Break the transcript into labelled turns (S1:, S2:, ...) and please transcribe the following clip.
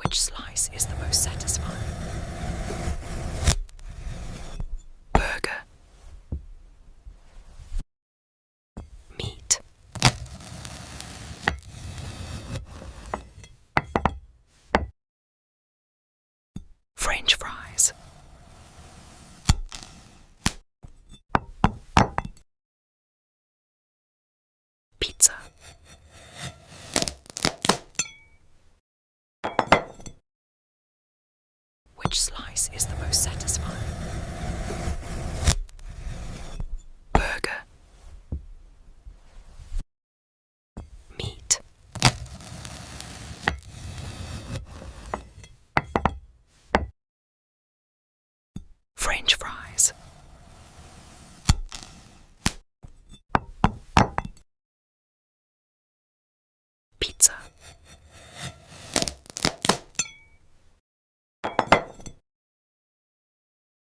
S1: Which slice is the most satisfying? Burger. Meat. French fries. Pizza. Which slice is the most satisfying? Burger. Meat. French fries. Pizza.